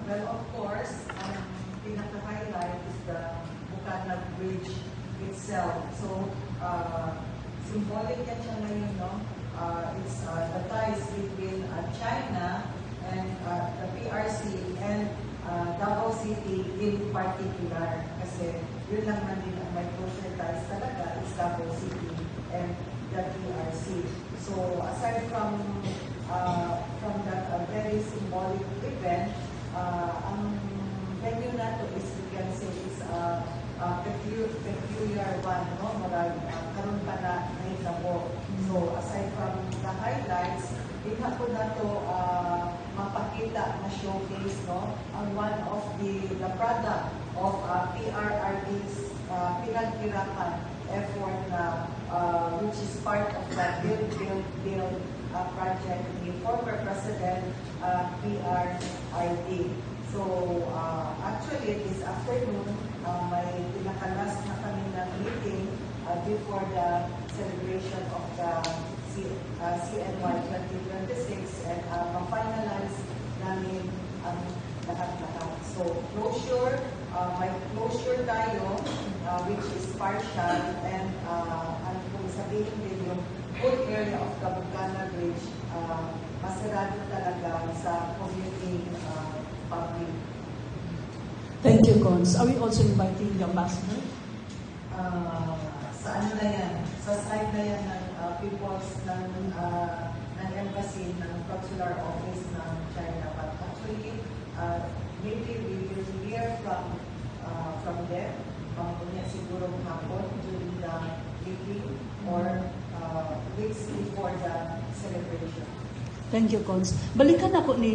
Well, of course, ang pinaka-highlight is the Bucanag Bridge itself. So, symbolic yan siya ngayon, no? It's the ties between China and the PRC and Davao City in particular. Kasi yun lang man din ang may closer ties talaga is Davao City and the PRC. So, aside from that very symbolic event, ang venue na to is, we can say, is peculiar one, no? Marag, karoon pa na nahitabo. So, aside from the highlights, ito po na to mapakita na showcase, no? Ang one of the product of PRRD's pinagkirapan effort na which is part of the Build project ni former President PRRD. So, actually, this afternoon, may pinakalas na kami na meeting before the celebration of the CNY 2026 and ma-finalize namin ang lahat-lahat. So, closure, may closure tayo, which is partial, and kung sabihin din yung whole area of the Bucanag Bridge, masarado talaga sa commuting public. Thank you, Cons. Are we also inviting the ambassador? Sa ano na yan? Sa side na yan ng people's ng embassy, ng consular office ng China. But actually, maybe we will hear from them, kunya siguro hapon during the meeting or weeks before the celebration. Thank you, Cons. Balikan ako ni